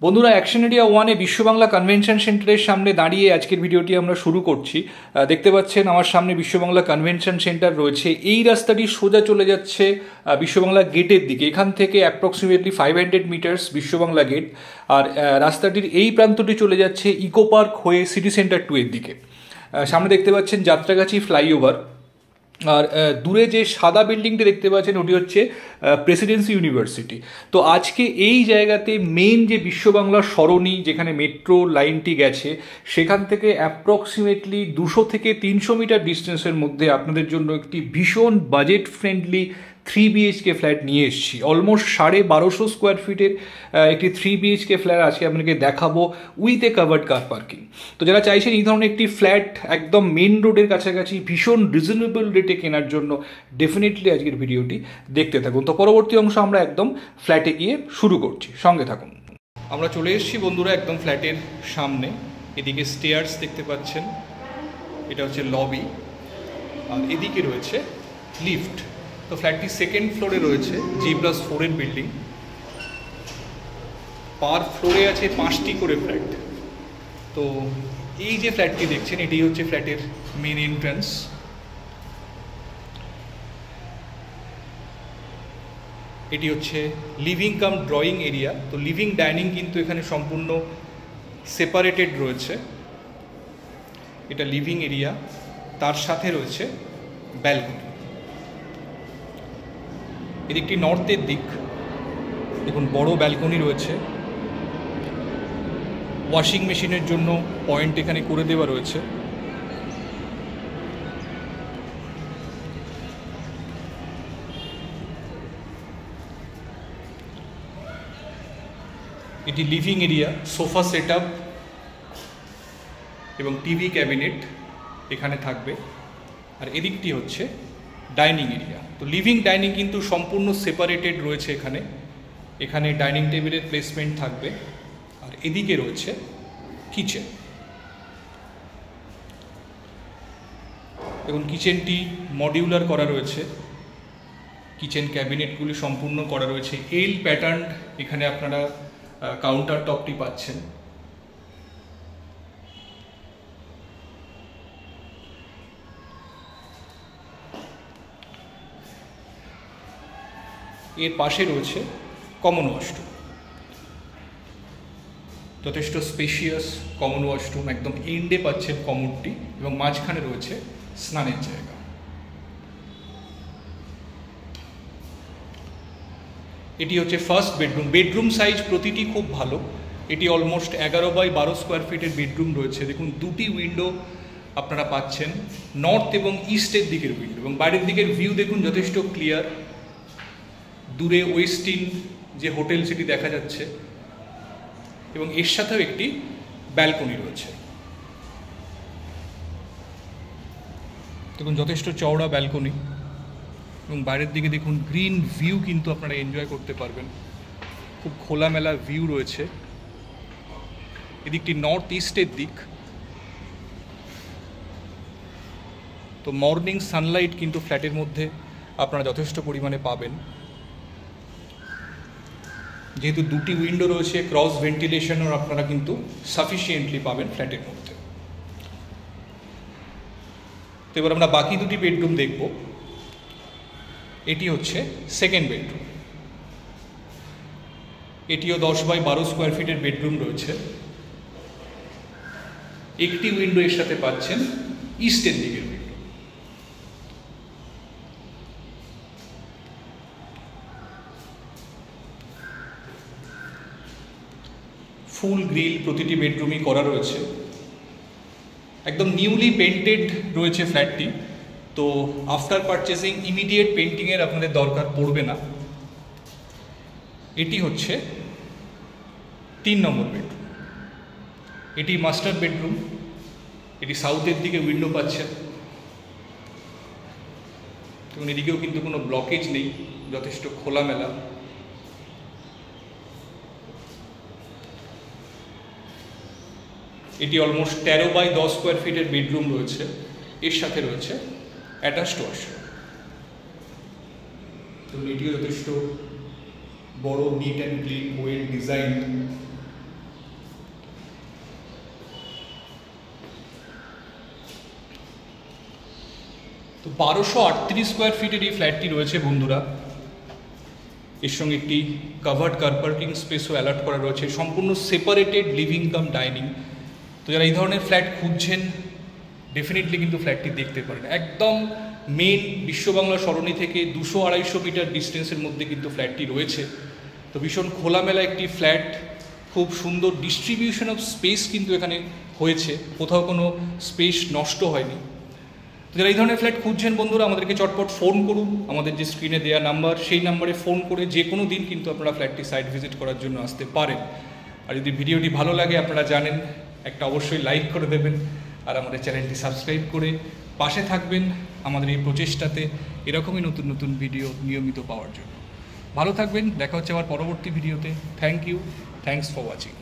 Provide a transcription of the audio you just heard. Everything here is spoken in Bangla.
বন্ধুরা, অ্যাকশন এরিয়া ওয়ানে বিশ্ব বাংলা কনভেনশন সেন্টারের সামনে দাঁড়িয়ে আজকের ভিডিওটি আমরা শুরু করছি। দেখতে পাচ্ছেন আমার সামনে বিশ্ব বাংলা কনভেনশন সেন্টার রয়েছে। এই রাস্তাটি সোজা চলে যাচ্ছে বিশ্ব বাংলা গেটের দিকে। এখান থেকে অ্যাপ্রক্সিমেটলি 500 মিটার্স বিশ্ব বাংলা গেট, আর রাস্তাটির এই প্রান্তটি চলে যাচ্ছে ইকো পার্ক হয়ে সিটি সেন্টার 2 এর দিকে। সামনে দেখতে পাচ্ছেন যাত্রাগাছি ফ্লাইওভার, আর দূরে যে সাদা বিল্ডিংটি দেখতে পাচ্ছেন ওটি হচ্ছে প্রেসিডেন্সি ইউনিভার্সিটি। তো আজকে এই জায়গাতে মেন যে বিশ্ব বাংলার সরণি, যেখানে মেট্রো লাইনটি গেছে, সেখান থেকে অ্যাপ্রক্সিমেটলি 200 থেকে 300 মিটার ডিস্টেন্সের মধ্যে আপনাদের জন্য একটি ভীষণ বাজেট ফ্রেন্ডলি 3 BHK ফ্ল্যাট নিয়ে এসেছি। অলমোস্ট 1250 স্কোয়ার ফিটের একটি 3 BHK ফ্ল্যাট আজকে আপনাকে দেখাবো with a covered car parking. তো যারা চাইছেন এই ধরনের একটি ফ্ল্যাট একদম মেন রোডের কাছাকাছি ভীষণ রিজনেবল রেটে কেনার জন্য, ডেফিনেটলি আজকের ভিডিওটি দেখতে থাকুন। তো পরবর্তী অংশ আমরা একদম ফ্ল্যাটে গিয়ে শুরু করছি, সঙ্গে থাকুন। আমরা চলে এসেছি বন্ধুরা একদম ফ্ল্যাটের সামনে। এদিকে স্টেয়ার্স দেখতে পাচ্ছেন, এটা হচ্ছে লবি, আর এদিকে রয়েছে লিফট। তো ফ্ল্যাটটি সেকেন্ড ফ্লোরে রয়েছে, G+4 এর বিল্ডিং। পার ফ্লোরে আছে 5টি করে ফ্ল্যাট। তো এই যে ফ্ল্যাটটি দেখছেন, এটি হচ্ছে ফ্ল্যাটের মেন এন্ট্রান্স। এটি হচ্ছে লিভিং কাম ড্রয়িং এরিয়া। তো লিভিং ডাইনিং কিন্তু এখানে সম্পূর্ণ সেপারেটেড রয়েছে। এটা লিভিং এরিয়া, তার সাথে রয়েছে ব্যালকনি। এদিকটি নর্থের দিক, দেখুন বড় ব্যালকনি রয়েছে। ওয়াশিং মেশিনের জন্য পয়েন্ট এখানে করে দেওয়া রয়েছে। এটি লিভিং এরিয়া, সোফা সেটআপ এবং টিভি ক্যাবিনেট এখানে থাকবে। আর এদিকটি হচ্ছে ডাইনিং এরিয়া। তো লিভিং ডাইনিং কিন্তু সম্পূর্ণ সেপারেটেড রয়েছে। এখানে ডাইনিং টেবিলের প্লেসমেন্ট থাকবে। আর এদিকে রয়েছে কিচেন। দেখুন কিচেনটি মডিউলার করা রয়েছে, কিচেন ক্যাবিনেটগুলি সম্পূর্ণ করা রয়েছে। এল প্যাটার্ন এখানে আপনারা কাউন্টার টপটি পাচ্ছেন। এর পাশে রয়েছে কমন ওয়াশরুম, যথেষ্ট স্পেশিয়াস কমন ওয়াশরুম। একদম এন্ডে পাচ্ছেন কমোডটি, এবং মাঝখানে রয়েছে স্নানের জায়গা। এটি হচ্ছে ফার্স্ট বেডরুম। বেডরুম সাইজ প্রতিটি খুব ভালো। এটি অলমোস্ট 11x12 স্কোয়ার ফিটের বেডরুম রয়েছে। দেখুন দুটি উইন্ডো আপনারা পাচ্ছেন, নর্থ এবং ইস্টের দিকের উইন্ডো, এবং বাইরের দিকের ভিউ দেখুন যথেষ্ট ক্লিয়ার। দূরে ওয়েস্টিন যে হোটেল সেটি দেখা যাচ্ছে, এবং এর সাথেও একটি ব্যালকনি রয়েছে। দেখুন যথেষ্ট চওড়া ব্যালকনি, এবং বাইরের দিকে দেখুন গ্রিন ভিউ কিন্তু আপনারা এনজয় করতে পারবেন। খুব খোলামেলা ভিউ রয়েছে। এদিকটি নর্থ ইস্টের দিক। তো মর্নিং সানলাইট কিন্তু ফ্ল্যাটের মধ্যে আপনারা যথেষ্ট পরিমাণে পাবেন। যেহেতু দুটি উইন্ডো রয়েছে, ক্রস ভেন্টিলেশনও আপনারা কিন্তু সাফিসিয়েন্টলি পাবেন ফ্ল্যাটের মধ্যে। তো এবার আমরা বাকি দুটি বেডরুম দেখব। এটি হচ্ছে সেকেন্ড বেডরুম। এটিও 10x12 স্কোয়ার ফিটের বেডরুম রয়েছে। একটি উইন্ডো এর সাথে পাচ্ছেন ইস্টের দিকের উইন্ডো। ফুল গ্রিল প্রতিটি বেডরুমই করা রয়েছে। একদম নিউলি পেন্টেড রয়েছে ফ্ল্যাটটি। তো আফটার পারচেসিং ইমিডিয়েট পেন্টিংয়ের আপনাদের দরকার পড়বে না। এটি হচ্ছে 3 নম্বর বেডরুম। এটি মাস্টার বেডরুম। এটি সাউথের দিকে উইন্ডো পাচ্ছেন, এবং এদিকেও কিন্তু কোনো ব্লকেজ নেই, যথেষ্ট খোলামেলা। এটি অলমোস্ট 13x10 স্কোয়ার ফিটের বেডরুম রয়েছে। এর সাথে রয়েছে অ্যাটাচড ওয়াশরুম। তো এটিও যথেষ্ট বড়, neat and clean, well design. তো 1238 স্কোয়ার ফিটের এই ফ্ল্যাটটি রয়েছে বন্ধুরা। এর সঙ্গে একটি কাভার্ড কার পার্কিং স্পেসও অ্যালার্ট করা রয়েছে, সম্পূর্ণ সেপারেটেড লিভিং কাম ডাইনিং। তো যারা এই ধরনের ফ্ল্যাট খুঁজছেন ডেফিনেটলি কিন্তু ফ্ল্যাটটি দেখতে পারেন। একদম মেন বিশ্ববাংলা সরণি থেকে 200-250 মিটার ডিস্টেন্সের মধ্যে কিন্তু ফ্ল্যাটটি রয়েছে। তো ভীষণ খোলামেলা একটি ফ্ল্যাট, খুব সুন্দর ডিস্ট্রিবিউশন অফ স্পেস কিন্তু এখানে হয়েছে, কোথাও কোনো স্পেস নষ্ট হয়নি। তো যারা এই ধরনের ফ্ল্যাট খুঁজছেন বন্ধুরা আমাদেরকে চটপট ফোন করুন, আমাদের যে স্ক্রিনে দেওয়া নাম্বার সেই নাম্বারে ফোন করে যে কোনো দিন কিন্তু আপনারা ফ্ল্যাটটি সাইট ভিজিট করার জন্য আসতে পারেন। আর যদি ভিডিওটি ভালো লাগে আপনারা জানেন একটা অবশ্যই লাইক করে দেবেন, আর আমাদের চ্যানেলটি সাবস্ক্রাইব করে পাশে থাকবেন আমাদের এই প্রচেষ্টাতে এরকমই নতুন নতুন ভিডিও নিয়মিত পাওয়ার জন্য। ভালো থাকবেন, দেখা হচ্ছে আবার পরবর্তী ভিডিওতে। Thank you, thanks for watching.